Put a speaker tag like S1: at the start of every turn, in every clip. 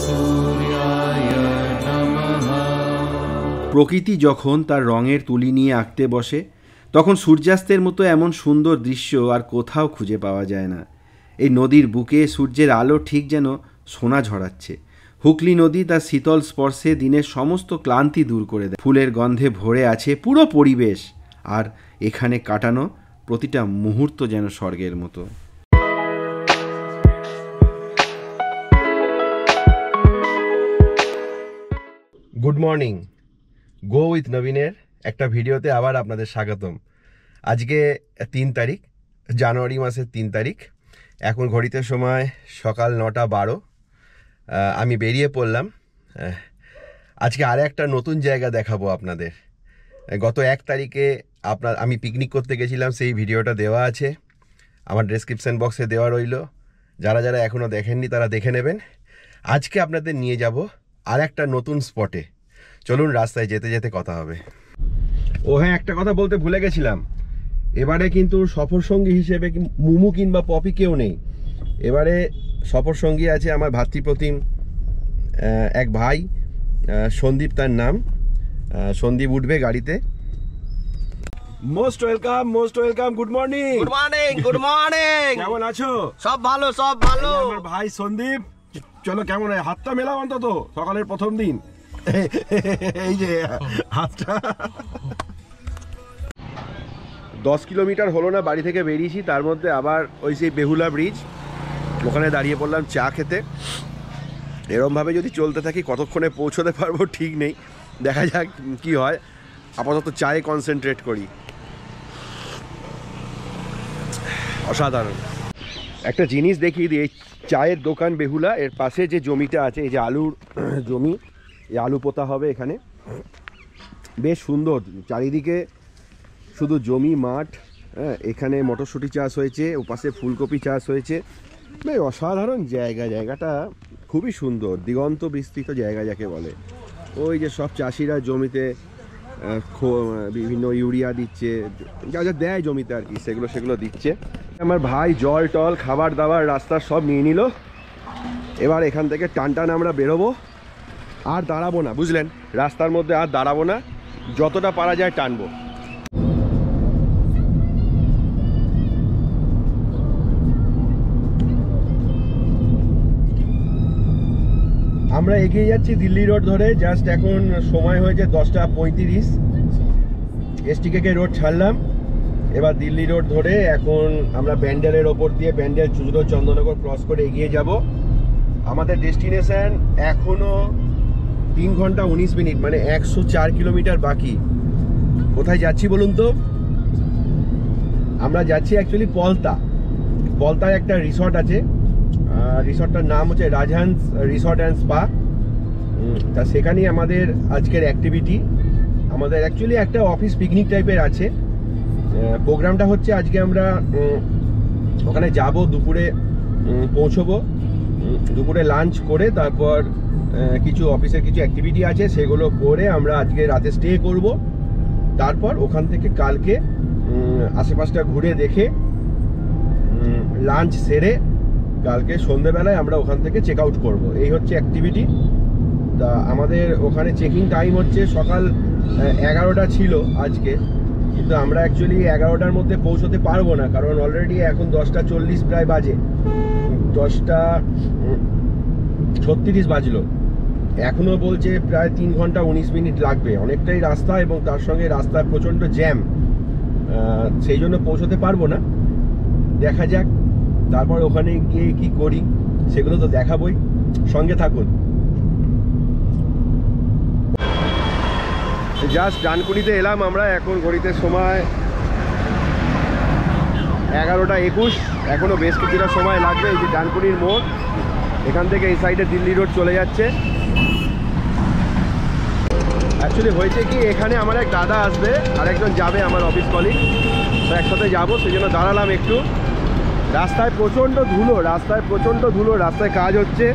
S1: सूर्याय नमः।
S2: প্রকৃতি যখন তার রঙের তুলি নিয়ে আঁকতে বসে তখন সূর্যাস্তের মতো এমন সুন্দর দৃশ্য আর কোথাও খুঁজে পাওয়া যায় না। এই নদীর বুকে সূর্যের আলো ঠিক যেন সোনা ঝরাচ্ছে। হুগলি নদী তার শীতল স্পর্শে দিনের সমস্ত ক্লান্তি দূর করে দেয়। ফুলের গন্ধে ভরে আছে পুরো পরিবেশ, আর এখানে কাটানো প্রতিটা মুহূর্ত যেন স্বর্গের মতো। গুড মর্নিং, গো উইথ নবীনের একটা ভিডিওতে আবার আপনাদের স্বাগতম। আজকে 3 তারিখ, জানুয়ারি মাসের 3 তারিখ। এখন ঘড়িতে সময় সকাল 9:12। আমি বেরিয়ে পড়লাম। আজকে আর একটা নতুন জায়গা দেখাবো আপনাদের। গত 1 তারিখে আমি পিকনিক করতে গেছিলাম, সেই ভিডিওটা দেওয়া আছে আমার ডেসক্রিপশন বক্সে দেওয়া রইল। যারা যারা এখনও দেখেননি তারা দেখে নেবেন। আজকে আপনাদের নিয়ে যাব আর একটা নতুন স্পটে। চলুন, রাস্তায় যেতে যেতে কথা হবে। ও হ্যাঁ, একটা কথা বলতে ভুলে গেছিলাম। এবারে কিন্তু সফরসঙ্গী হিসেবে মুমু কিংবা পপি কেউ নেই। এবারে সফরসঙ্গী আছে আমার ভাতৃপ্রতিম এক ভাই, সন্দীপ তার নাম। সন্দীপ উঠবে গাড়িতে। Most welcome, most welcome. Good morning.
S3: Good morning, good morning.
S2: কেমন আছো?
S3: সব ভালো, সব ভালো।
S2: আমার ভাই সন্দীপ। চলো, কেমন হাতটা মেলাও অন্তত, সকালের প্রথম দিন। এই যে হাতটা। 10 কিলোমিটার হলো না বাড়ি থেকে বেরিয়েছি, তার মধ্যে আবার ওই সেই বেহুলা ব্রিজ, ওখানে দাঁড়িয়ে পড়লাম চা খেতে। এরমভাবে যদি চলতে থাকি কতক্ষণে পৌঁছতে পারবো ঠিক নেই, দেখা যাক কি হয়। আপাতত চায়ে কনসেন্ট্রেট করি। অসাধারণ একটা জিনিস দেখিয়ে দিই। এই চায়ের দোকান বেহুলা, এর পাশে যে জমিটা আছে, এই যে আলুর জমি, এই আলু পোতা হবে এখানে। বেশ সুন্দর, চারিদিকে শুধু জমি মাঠ। হ্যাঁ, এখানে মটরশুঁটি চাষ হয়েছে, ওপাশে ফুলকপি চাষ হয়েছে। বেশ অসাধারণ জায়গা, জায়গাটা খুবই সুন্দর, দিগন্ত বিস্তৃত জায়গা যাকে বলে। ওই যে সব চাষিরা জমিতে বিভিন্ন ইউরিয়া দিচ্ছে, যা যা দেয় জমিতে আর কি, সেগুলো দিচ্ছে। আমার ভাই জল টল খাবার দাবার রাস্তার সব নিয়ে নিল। এবার এখান থেকে টান আমরা বেরোবো। আর দাঁড়াবো না, বুঝলেন? রাস্তার মধ্যে আর দাঁড়াবো না, যতটা পারা যায় টানবো। আমরা এগিয়ে যাচ্ছি দিল্লি রোড ধরে। জাস্ট এখন সময় হয়েছে 10:35। এসটিকে রোড ছাড়লাম, এবার দিল্লি রোড ধরে এখন আমরা ব্যান্ডেলের ওপর দিয়ে ব্যান্ডেল, চুজরো, চন্দননগর ক্রস করে এগিয়ে যাব। আমাদের ডেস্টিনেশন এখনো 3 ঘন্টা 19 মিনিট, মানে 104 কিলোমিটার বাকি। কোথায় যাচ্ছি বলুন তো? আমরা যাচ্ছি অ্যাকচুয়ালি পলতায় একটা রিসর্ট আছে। রিসর্টটার নাম হচ্ছে রাজহান্স রিসর্ট অ্যান্ড স্পা। তা সেখানেই আমাদের আজকের অ্যাক্টিভিটি। আমাদের অ্যাকচুয়ালি একটা অফিস পিকনিক টাইপের আছে। প্রোগ্রামটা হচ্ছে আজকে আমরা ওখানে যাব, দুপুরে পৌঁছবো। দুপুরে লাঞ্চ করে তারপর কিছু অফিসের কিছু অ্যাক্টিভিটি আছে, সেগুলো করে আমরা আজকে রাতে স্টে করব। তারপর ওখান থেকে কালকে আশেপাশটা ঘুরে দেখে লাঞ্চ সেরে কালকে সন্ধ্যেবেলায় আমরা ওখান থেকে চেক আউট করবো। এই হচ্ছে অ্যাক্টিভিটি। তা আমাদের ওখানে চেকিং টাইম হচ্ছে সকাল 11টা ছিল আজকে, কিন্তু আমরা অ্যাকচুয়ালি 11টার মধ্যে পৌঁছতে পারবো না, কারণ অলরেডি এখন 10:40 প্রায় বাজে। 10:36 বাজলো। এখনও বলছে প্রায় 3 ঘন্টা 19 মিনিট লাগবে। অনেকটাই রাস্তা, এবং তার সঙ্গে রাস্তায় প্রচণ্ড জ্যাম, সেই জন্য পৌঁছতে পারবো না। দেখা যাক তারপর ওখানে গিয়ে কি করি, সেগুলো তো দেখাবই, সঙ্গে থাকুন। জাস্ট ডানকুনিতে এলাম আমরা। এখন ঘড়িতে সময় 11:21। এখনো বেশ কিছুটা সময় লাগবে। এই যে ডানকুনির মোড়, এখান থেকে এই সাইডে দিল্লি রোড চলে যাচ্ছে। অ্যাকচুয়ালি হয়েছে কি, এখানে আমার এক দাদা আসবে, আর একজন যাবে আমার অফিস কলিগ, তো একসাথে যাবো, সেই জন্য দাঁড়ালাম একটু। রাস্তায় প্রচণ্ড ধুলো, রাস্তায় কাজ হচ্ছে।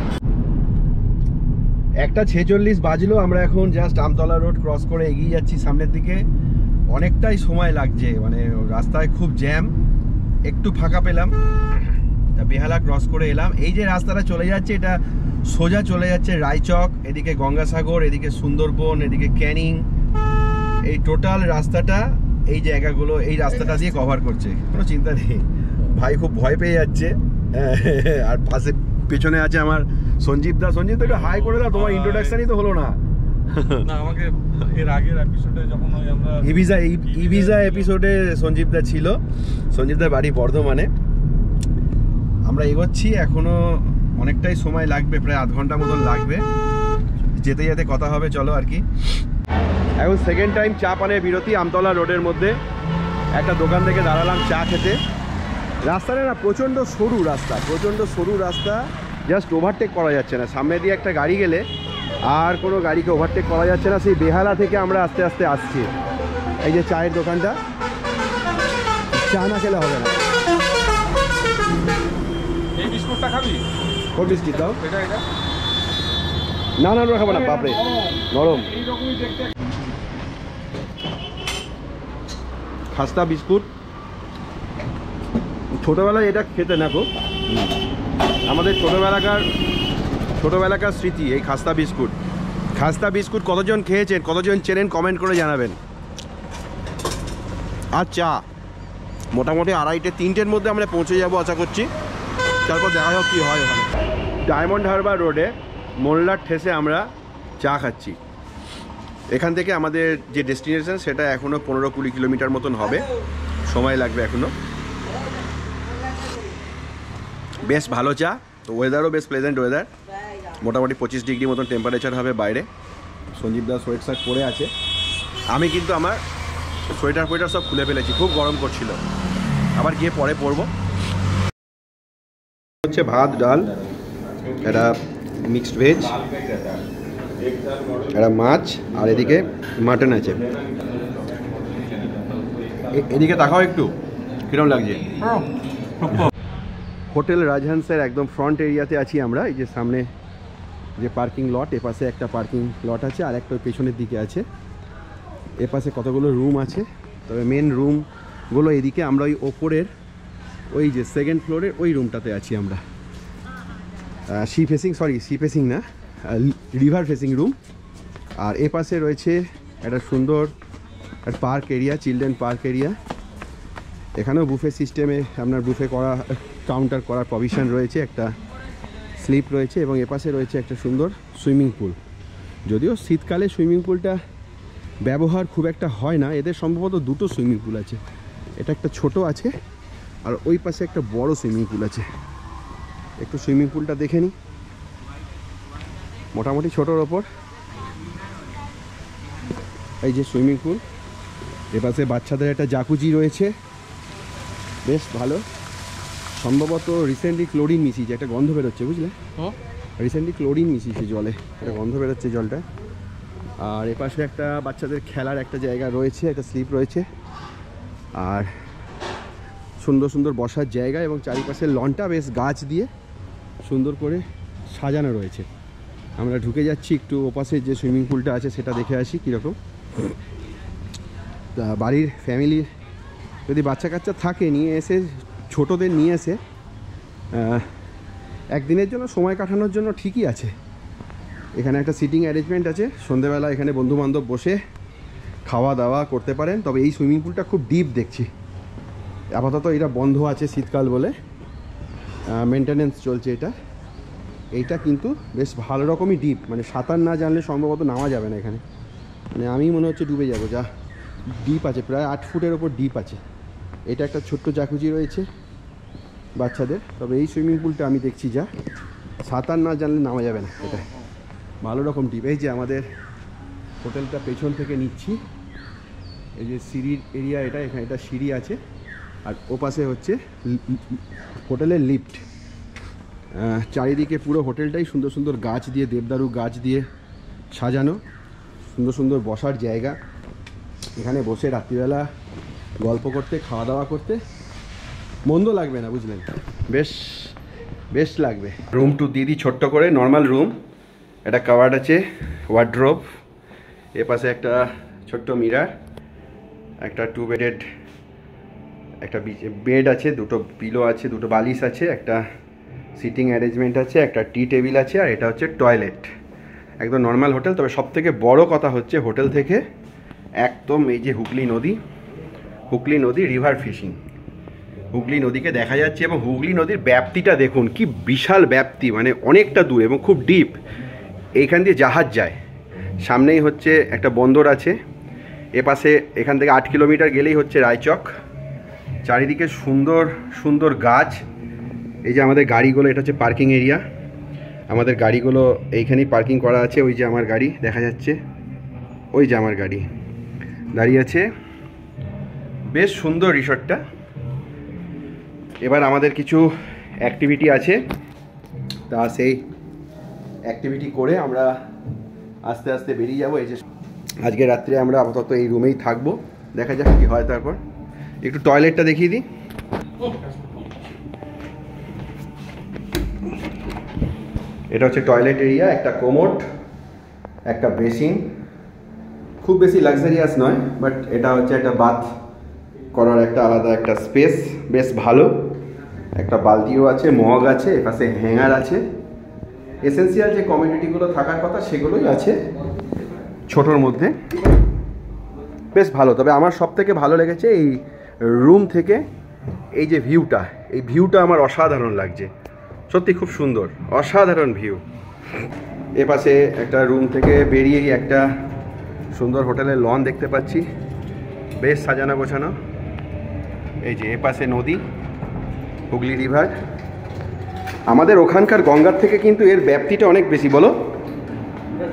S2: 1:46 বাজলো। আমরা এখন জাস্ট আমতলা রোড ক্রস করে এগিয়ে যাচ্ছি সামনের দিকে। অনেকটাই সময় লাগছে, মানে রাস্তায় খুব জ্যাম। একটু ফাঁকা পেলাম, বেহালা ক্রস করে এলাম। এই যে রাস্তাটা চলে যাচ্ছে এটা সোজা চলে যাচ্ছে রায়চক, এদিকে গঙ্গাসাগর, এদিকে সুন্দরবন, এদিকে ক্যানিং। এই টোটাল রাস্তাটা এই জায়গাগুলো এই রাস্তাটা দিয়ে কভার করছে, কোনো চিন্তা নেই। ভাই খুব ভয় পেয়ে যাচ্ছে। আর পাশে পেছনে আছে আমার সঞ্জীব দা। সঞ্জীব দা একটু হাই করে দাও, তোমার ইন্ট্রোডাকশনই তো হলো না।
S4: না, আমাকে এর আগের এপিসোডে যখন ওই আমরা
S2: ইভিজা এপিসোডে সঞ্জীব দা ছিল। সঞ্জীব দার বাড়ি বর্ধমানে। আমরা এগোচ্ছি, এখনো অনেকটাই সময় লাগবে, প্রায় আধ ঘন্টা মতন লাগবে। যেতে যেতে কথা হবে, চলো আর কি। এখন সেকেন্ড টাইম চা পানের বিরতি আমতলা রোডের মধ্যে একটা দোকান থেকে দাঁড়ালাম চা খেতে। রাস্তাটা না প্রচণ্ড সরু রাস্তা, জাস্ট ওভারটেক করা যাচ্ছে না। সামনে দিয়ে একটা গাড়ি গেলে আর কোনো গাড়িকে ওভারটেক করা যাচ্ছে না। সেই বেহালা থেকে আমরা আস্তে আস্তে আসছি। এই যে চায়ের দোকানটা, চা না খেলে হবে না।
S4: এই বিস্কুটটা খাবি?
S2: কোন বিস্কিট দাও?
S4: এটা
S2: না না খাবো না, বাপরে নরম।
S4: এইরকমই দেখতে।
S2: খাস্তা বিস্কুট, ছোটোবেলায় এটা খেতে না গো, আমাদের ছোটোবেলাকার স্মৃতি এই খাস্তা বিস্কুট। কতজন খেয়েছেন, কতজন চেনেন, কমেন্ট করে জানাবেন। আর চা মোটামুটি 2:30-3টের মধ্যে আমরা পৌঁছে যাবো আশা করছি। তারপর দেখা যাক কী হয় ওখানে। ডায়মন্ড হারবার রোডে মোল্লার ঠেসে আমরা চা খাচ্ছি। এখান থেকে আমাদের যে ডেস্টিনেশন সেটা এখনও 15-20 কিলোমিটার মতন হবে, সময় লাগবে এখনও। বেশ ভালো চা, তো ওয়েদারও বেশ প্লেজেন্ট ওয়েদার। মোটামুটি 25 ডিগ্রি মতন টেম্পারেচার হবে বাইরে। সঞ্জীব দা সোয়েট শার্ট পরে আছে, আমি কিন্তু আমার সোয়েটার সব খুলে ফেলেছি, খুব গরম করছিল। আবার গিয়ে পরে পরবো। হচ্ছে ভাত, ডাল, এটা মিক্সড ভেজ, এটা মাছ, আর এদিকে মাটন আছে। এদিকে তাকাও একটু, কিরম লাগছে? হোটেল রাজহংসের একদম ফ্রন্ট এরিয়াতে আছি আমরা। এই যে সামনে যে পার্কিং লট, এপাশে একটা পার্কিং লট আছে, আর একটা পেছনের দিকে আছে। এপাশে কতগুলো রুম আছে, তবে মেন রুমগুলো এদিকে। আমরা ওই ওপরের ওই যে সেকেন্ড ফ্লোরের ওই রুমটাতে আছি আমরা। সি ফেসিং না, রিভার ফেসিং রুম। আর এপাশে রয়েছে একটা সুন্দর park area, children park area. এখানেও বুফে সিস্টেমে আপনার বুফে করা, কাউন্টার করার প্রভিশন রয়েছে, একটা স্লিপ রয়েছে, এবং এপাশে রয়েছে একটা সুন্দর সুইমিং পুল। যদিও শীতকালে সুইমিং পুলটা ব্যবহার খুব একটা হয় না, এদের সম্ভবত 2টো সুইমিং পুল আছে। এটা একটা ছোট আছে, আর ওই পাশে একটা বড় সুইমিং পুল আছে। একটু সুইমিং পুলটা দেখে নিই, মোটামুটি ছোটোর ওপর। এই যে সুইমিং পুল, এপাশে বাচ্চাদের একটা জাকুজি রয়েছে, বেশ ভালো। সম্ভবত রিসেন্টলি ক্লোরিন মিশিয়েছে, একটা গন্ধ বেরোচ্ছে, বুঝলে? রিসেন্টলি ক্লোরিন মিশিয়েছে জলে, একটা গন্ধ বেরোচ্ছে জলটা। আর এপাশে একটা বাচ্চাদের খেলার একটা জায়গা রয়েছে, একটা স্লিপ রয়েছে, আর সুন্দর সুন্দর বসার জায়গা, এবং চারিপাশে লনটা বেশ গাছ দিয়ে সুন্দর করে সাজানো রয়েছে। আমরা ঢুকে যাচ্ছি, একটু ওপাশে যে সুইমিং পুলটা আছে সেটা দেখে আসি কীরকম। তা বাড়ির ফ্যামিলির যদি বাচ্চা কাচ্চা থাকে, নিয়ে এসে ছোটোদের নিয়ে এসে একদিনের জন্য সময় কাটানোর জন্য ঠিকই আছে। এখানে একটা সিটিং অ্যারেঞ্জমেন্ট আছে, সন্ধেবেলা এখানে বন্ধুবান্ধব বসে খাওয়া দাওয়া করতে পারেন। তবে এই সুইমিং পুলটা খুব ডিপ দেখছি, আপাতত এটা বন্ধ আছে শীতকাল বলে, মেনটেনেন্স চলছে এইটা কিন্তু বেশ ভালো রকমই ডিপ, মানে সাঁতার না জানলে সম্ভবত নামা যাবে না এখানে। মানে আমি মনে হচ্ছে ডুবে যাবো, যা ডিপ আছে, প্রায় 8 ফুটের ওপর ডিপ আছে। এটা একটা ছোট্ট জাকুজি রয়েছে বাচ্চাদের। তবে এই সুইমিং পুলটা আমি দেখছি যা সাঁতার না জানলে নামা যাবে না, এটা ভালো রকম ডিপ। এই যে আমাদের হোটেলটা পেছন থেকে নিচ্ছি, এই যে সিঁড়ির এরিয়া এখানে একটা সিঁড়ি আছে, আর ওপাশে হচ্ছে হোটেলের লিফট। চারিদিকে পুরো হোটেলটাই সুন্দর সুন্দর গাছ দিয়ে, দেবদারু গাছ দিয়ে সাজানো, সুন্দর সুন্দর বসার জায়গা। এখানে বসে রাত্রিবেলা গল্প করতে, খাওয়া দাওয়া করতে মন্দ লাগবে না, বুঝলেন? বেশ লাগবে। রুম টু দিদি ছোট্ট করে নর্মাল রুম, একটা কাভার্ড আছে, ওয়ার্ড্রোব, এপাশে একটা ছোট্ট মিরার, একটা 2 বেডেড একটা বেড আছে, দুটো পিলো আছে, দুটো বালিশ আছে, একটা সিটিং অ্যারেঞ্জমেন্ট আছে, একটা টি টেবিল আছে, আর এটা হচ্ছে টয়লেট। একদম নর্মাল হোটেল। তবে সবথেকে বড় কথা হচ্ছে হোটেল থেকে একদম এই যে হুগলি নদী রিভার ফিশিং, হুগলি নদীকে দেখা যাচ্ছে। এবং হুগলি নদীর ব্যাপ্তিটা দেখুন, কি বিশাল ব্যাপ্তি, মানে অনেকটা দূর এবং খুব ডিপ। এইখান দিয়ে জাহাজ যায়। সামনেই হচ্ছে একটা বন্দর আছে, এপাশে এখান থেকে 8 কিলোমিটার গেলেই হচ্ছে রায়চক। চারিদিকে সুন্দর সুন্দর গাছ। এই যে আমাদের গাড়িগুলো, এটা হচ্ছে পার্কিং এরিয়া। আমাদের গাড়িগুলো এইখানেই পার্কিং করা আছে। ওই যে আমার গাড়ি দেখা যাচ্ছে, ওই যে আমার গাড়ি দাঁড়িয়ে আছে। বেশ সুন্দর রিসর্টটা। এবার আমাদের কিছু অ্যাক্টিভিটি আছে, তা সেই অ্যাক্টিভিটি করে আমরা আস্তে আস্তে বেরিয়ে যাবো। এই যে আজকে রাত্রে আমরা আপাতত এই রুমেই থাকবো, দেখা যাক কী হয়। তারপর একটু টয়লেটটা দেখিয়ে দিই। এটা হচ্ছে টয়লেট এরিয়া, একটা কোমোড, একটা বেসিন, খুব বেশি লাক্সারিয়াস নয়, বাট এটা হচ্ছে একটা বাথ করার একটা আলাদা একটা স্পেস, বেশ ভালো। একটা বালতিও আছে, মগ আছে, এপাশে হ্যাঙ্গার আছে। এসেন্সিয়াল যে কমিউনিটিগুলো থাকার কথা সেগুলোই আছে ছোটোর মধ্যে, বেশ ভালো। তবে আমার সব থেকে ভালো লেগেছে এই রুম থেকে এই যে ভিউটা, এই ভিউটা আমার অসাধারণ লাগছে, সত্যি খুব সুন্দর, অসাধারণ ভিউ। এপাশে একটা রুম থেকে বেরিয়েই একটা সুন্দর হোটেলের লন দেখতে পাচ্ছি, বেশ সাজানো গোছানো। এই যে এপাশে নদী, হুগলি রিভার। আমাদের ওখানকার গঙ্গার থেকে কিন্তু এর ব্যাপ্তিটা অনেক বেশি, বলো,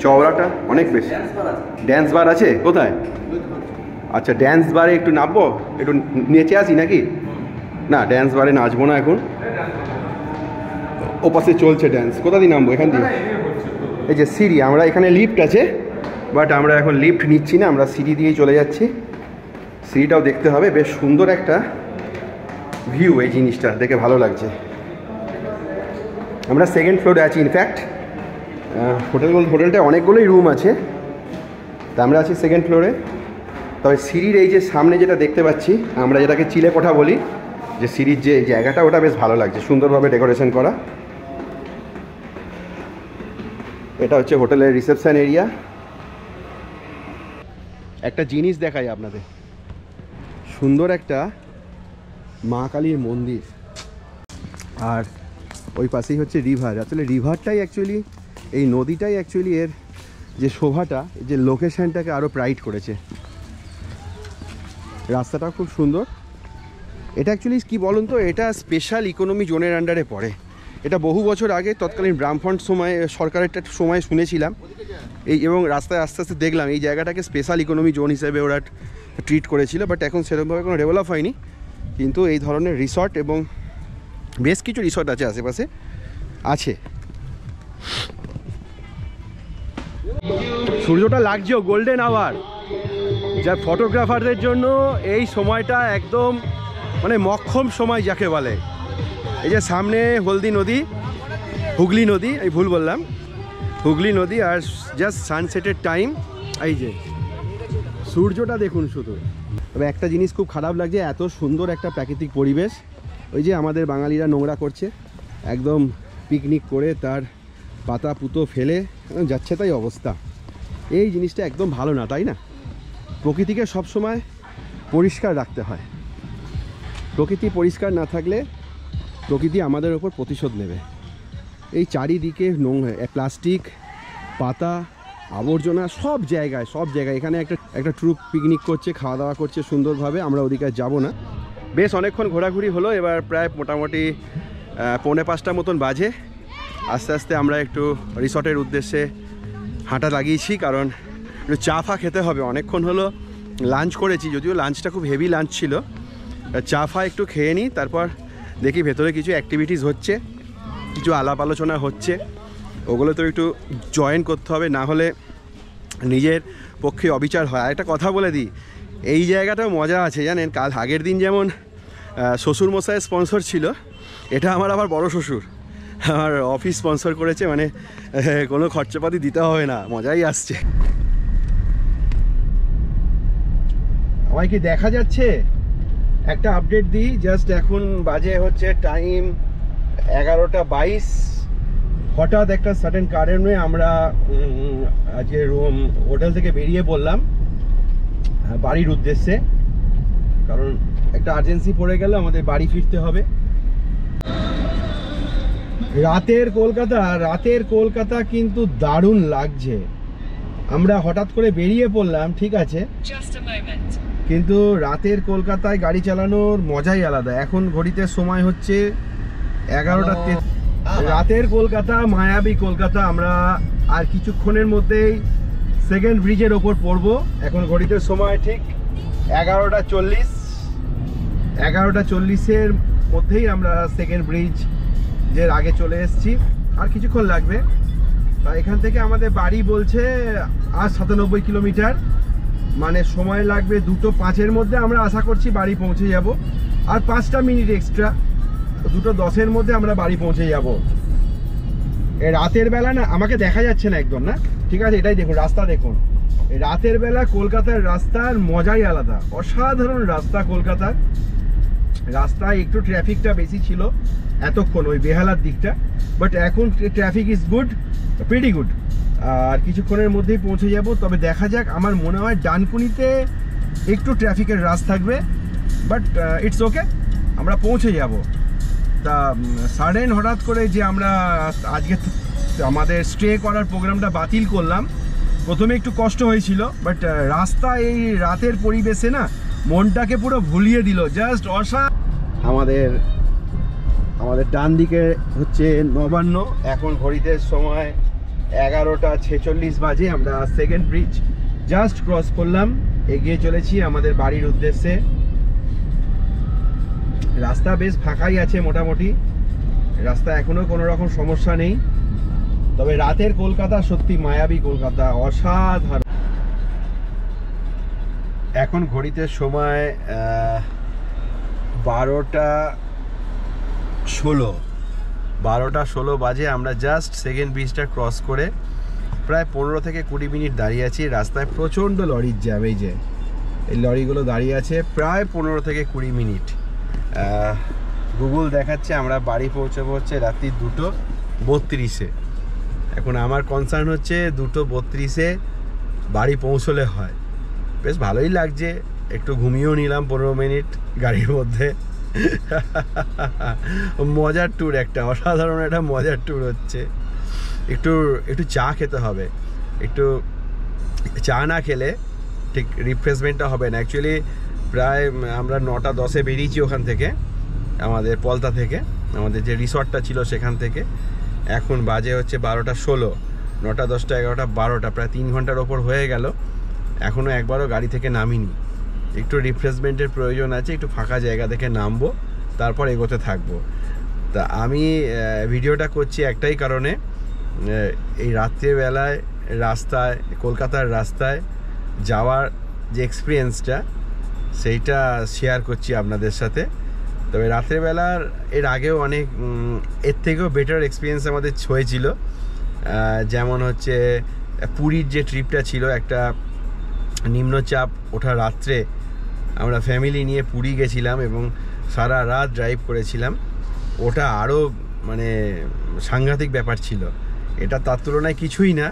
S2: চওড়াটা অনেক বেশি। ড্যান্স বার আছে কোথায়? আচ্ছা, ড্যান্স বারে একটু নামবো, একটু নেচে আসি নাকি? না, ড্যান্স বারে নাচবো না এখন, ওপাশে চলছে ড্যান্স। কোথা দিয়ে নামবো? এখান দিয়ে। এই যে সিঁড়ি, আমরা এখানে লিফট আছে, বাট আমরা এখন লিফট নিচ্ছি না, আমরা সিঁড়ি দিয়েই চলে যাচ্ছি। সিঁড়িটাও দেখতে হবে, বেশ সুন্দর একটা ভিউ, এই জিনিসটা দেখে ভালো লাগছে। আমরা সেকেন্ড ফ্লোরে আছি। ইনফ্যাক্ট হোটেলটা অনেকগুলোই রুম আছে, তা আমরা আছি সেকেন্ড ফ্লোরে। তবে সিঁড়ির এই যে সামনে যেটা দেখতে পাচ্ছি, আমরা যেটাকে চিলে কোঠা বলি, যে সিঁড়ির যে জায়গাটা, ওটা বেশ ভালো লাগছে, সুন্দরভাবে ডেকোরেশন করা। এটা হচ্ছে হোটেলের রিসেপশন এরিয়া। একটা জিনিস দেখাই আপনাদের, সুন্দর একটা মা কালীর মন্দির, আর ওই পাশেই হচ্ছে রিভার। আসলে রিভারটাই অ্যাকচুয়ালি, এই নদীটাই অ্যাকচুয়ালি এর যে শোভাটা, যে লোকেশনটাকে আরও ব্রাইট করেছে। রাস্তাটাও খুব সুন্দর। এটা অ্যাকচুয়ালি কী বলুন তো, এটা স্পেশাল ইকোনমি জোনের আন্ডারে পড়ে। এটা বহু বছর আগে তৎকালীন বামফ্রন্ট সময় সরকারের সময় শুনেছিলাম এই, এবং রাস্তায় আস্তে আস্তে দেখলাম এই জায়গাটাকে স্পেশাল ইকোনমি জোন হিসেবে ওরা ট্রিট করেছিল। বাট এখন সেরকমভাবে কোনো ডেভেলপ হয়নি, কিন্তু এই ধরনের রিসর্ট এবং বেশ কিছু রিসর্ট আছে আশেপাশে আছে। সূর্যটা লাগছেও গোল্ডেন আওয়ার, যা ফটোগ্রাফারদের জন্য এই সময়টা একদম মানে মক্ষম সময় যাকে বলে। এই যে সামনে হলদি নদী, হুগলি নদী, এই ভুল বললাম, হুগলি নদী, আর জাস্ট সানসেটের টাইম। এই যে সূর্যটা দেখুন শুধু। তবে একটা জিনিস খুব খারাপ লাগছে, এত সুন্দর একটা প্রাকৃতিক পরিবেশ, ওই যে আমাদের বাঙালিরা নোংরা করছে, একদম পিকনিক করে তার পাতা পুতো ফেলে যাচ্ছে, তাই অবস্থা। এই জিনিসটা একদম ভালো না, তাই না? প্রকৃতিকে সবসময় পরিষ্কার রাখতে হয়। প্রকৃতি পরিষ্কার না থাকলে প্রকৃতি আমাদের ওপর প্রতিশোধ নেবে। এই চারিদিকে প্লাস্টিক, পাতা, আবর্জনা সব জায়গায়। এখানে একটা ট্রুপ পিকনিক করছে, খাওয়া দাওয়া করছে সুন্দরভাবে, আমরা ওদিকে যাব না। বেশ অনেকক্ষণ ঘোরাঘুরি হলো, এবার প্রায় মোটামুটি 4:45 মতন বাজে। আস্তে আস্তে আমরা একটু রিসর্টের উদ্দেশ্যে হাঁটা লাগিয়েছি, কারণ একটু চা ফা খেতে হবে। অনেকক্ষণ হলো লাঞ্চ করেছি, যদিও লাঞ্চটা খুব হেভি লাঞ্চ ছিল। চা ফা একটু খেয়ে নিই, তারপর দেখি ভেতরে কিছু অ্যাক্টিভিটিস হচ্ছে, কিছু আলাপ আলোচনা হচ্ছে, ওগুলো তো একটু জয়েন করতে হবে, না হলে নিজের পক্ষে অবিচার হয়। আর একটা কথা বলে দিই, এই জায়গাটাও মজা আছে জানেন। কাল আগের দিন যেমন শ্বশুরমশাইয়ের স্পন্সর ছিল, এটা আমার আবার বড় শ্বশুর, আমার অফিস স্পন্সর করেছে, মানে কোনো খরচাপাতি দিতে হবে না, মজাই আসছে। আমায় কি দেখা যাচ্ছে? একটা আপডেট দিই, জাস্ট এখন বাজে হচ্ছে টাইম 11:22। হঠাৎ একটা সাডেন কারণে আমরা আজকে হোটেল থেকে বেরিয়ে পড়লাম বাড়ির উদ্দেশ্যে, কারণ একটা আর্জেন্সি পড়ে গেল, আমাদের বাড়ি ফিরতে হবে। রাতের কলকাতা কিন্তু দারুণ লাগছে। আমরা হঠাৎ করে বেরিয়ে পড়লাম, ঠিক আছে, কিন্তু রাতের কলকাতায় গাড়ি চালানোর মজাই আলাদা। এখন ঘড়িতে সময় হচ্ছে 11টা। রাতের কলকাতা, মায়াবী কলকাতা। আমরা আর কিছুক্ষণের মধ্যেই সেকেন্ড ব্রিজের ওপর পড়বো। এখন ঘড়িতে সময় ঠিক 11:40। 11:40-এর মধ্যেই আমরা সেকেন্ড ব্রিজের আগে চলে এসেছি। আর কিছুক্ষণ লাগবে। তা এখান থেকে আমাদের বাড়ি বলছে আর 97 কিলোমিটার, মানে সময় লাগবে 2:05-এর মধ্যে। আমরা আশা করছি বাড়ি পৌঁছে যাব। আর 5টা মিনিট এক্সট্রা, 2:10-এর মধ্যে আমরা বাড়ি পৌঁছে যাব। রাতের বেলা না, আমাকে দেখা যাচ্ছে না একদম, না ঠিক আছে, এটাই দেখুন, রাস্তা দেখুন। রাতের বেলা কলকাতার রাস্তার মজাই আলাদা, অসাধারণ রাস্তা। কলকাতার রাস্তায় একটু ট্রাফিকটা বেশি ছিল এতক্ষণ ওই বেহালার দিকটা, বাট এখন traffic is good, pretty good. আর কিছুক্ষণের মধ্যেই পৌঁছে যাব। তবে দেখা যাক, আমার মনে হয় ডানকুনিতে একটু ট্রাফিকের রাশ থাকবে, বাট ইটস ওকে, আমরা পৌঁছে যাব। তা সাডেন হঠাৎ করে যে আমরা আজকে আমাদের স্টে করার প্রোগ্রামটা বাতিল করলাম, প্রথমে একটু কষ্ট হয়েছিল, বাট রাস্তা এই রাতের পরিবেশে না মনটাকে পুরো ভুলিয়ে দিল, জাস্ট আমাদের ডান দিকে হচ্ছে নবান্ন। এখন ঘড়িতে সময় 11:46 বাজে। আমরা সেকেন্ড ব্রিজ জাস্ট ক্রস করলাম, এগিয়ে চলেছি আমাদের বাড়ির উদ্দেশ্যে। রাস্তা বেশ ফাঁকাই আছে মোটামুটি, রাস্তা এখনো কোনো রকম সমস্যা নেই। তবে রাতের কলকাতা সত্যি মায়াবী কলকাতা, অসাধারণ। এখন ঘড়িতে সময় 12:16 বাজে। আমরা জাস্ট সেকেন্ড ব্রিজটা ক্রস করে প্রায় 15 থেকে 20 মিনিট দাঁড়িয়ে আছি। রাস্তায় প্রচণ্ড লরির জ্যাম, এই যে এই লরিগুলো দাঁড়িয়ে আছে প্রায় 15 থেকে 20 মিনিট। গুগল দেখাচ্ছে আমরা বাড়ি পৌঁছাবো হচ্ছে রাত্রি 2:32-এ। এখন আমার কনসার্ন হচ্ছে 2:32-এ বাড়ি পৌঁছলে হয়। বেশ ভালোই লাগছে, একটু ঘুমিয়েও নিলাম 15 মিনিট গাড়ির মধ্যে। মজার ট্যুর, একটা অসাধারণ একটা মজার ট্যুর হচ্ছে। একটু চা খেতে হবে, একটু চা না খেলে ঠিক রিফ্রেশমেন্টটা হবে না। অ্যাকচুয়ালি প্রায় আমরা 9:10-এ বেরিয়েছি ওখান থেকে, আমাদের পলতা থেকে, আমাদের যে রিসর্টটা ছিল সেখান থেকে। এখন বাজে হচ্ছে 12:16। 9টা 10টা 11টা 12টা, প্রায় 3 ঘন্টার ওপর হয়ে গেল, এখনও একবারও গাড়ি থেকে নামিনি। একটু রিফ্রেশমেন্টের প্রয়োজন আছে, একটু ফাঁকা জায়গা দেখে নামবো, তারপর এগোতে থাকবো। তা আমি ভিডিওটা করছি একটাই কারণে, এই রাত্রেবেলায় রাস্তায়, কলকাতার রাস্তায় যাওয়ার যে এক্সপিরিয়েন্সটা, সেইটা শেয়ার করছি আপনাদের সাথে। তবে রাত্রেবেলার এর আগেও অনেক এর থেকেও বেটার এক্সপিরিয়েন্স আমাদের হয়েছিল। যেমন হচ্ছে পুরীর যে ট্রিপটা ছিল, একটা নিম্নচাপ ওঠা রাত্রে আমরা ফ্যামিলি নিয়ে পুরী গেছিলাম এবং সারা রাত ড্রাইভ করেছিলাম। ওটা আরও মানে সাংঘাতিক ব্যাপার ছিল। এটা তার তুলনায় কিছুই না,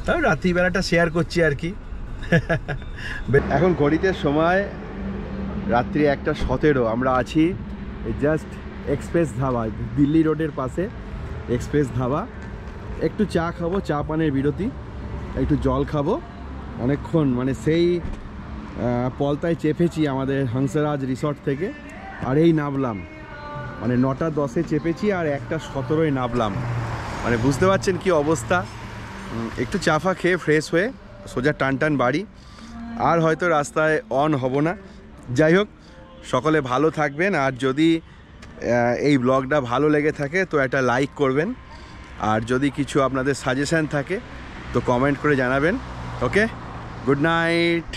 S2: তাও রাত্রিবেলাটা শেয়ার করছি আর কি। এখন ঘড়িতে সময় রাত্রি 1:17। আমরা আছি জাস্ট এক্সপ্রেস ধাবা, দিল্লি রোডের পাশে এক্সপ্রেস ধাবা। একটু চা খাবো, চা পানের বিরতি, একটু জল খাবো। অনেকক্ষণ মানে সেই পলতায় চেপেছি আমাদের হংসরাজ রিসর্ট থেকে, আর এই নামলাম, মানে 9টা 10-এ চেপেছি আর 1:17-এ নামলাম। মানে বুঝতে পারছেন কি অবস্থা। একটু চা ফা খেয়ে ফ্রেশ হয়ে সোজা টান বাড়ি, আর হয়তো রাস্তায় অন হব না। যাই হোক, সকলে ভালো থাকবেন। আর যদি এই ব্লগটা ভালো লেগে থাকে তো একটা লাইক করবেন, আর যদি কিছু আপনাদের সাজেশান থাকে তো কমেন্ট করে জানাবেন। ওকে, গুড নাইট।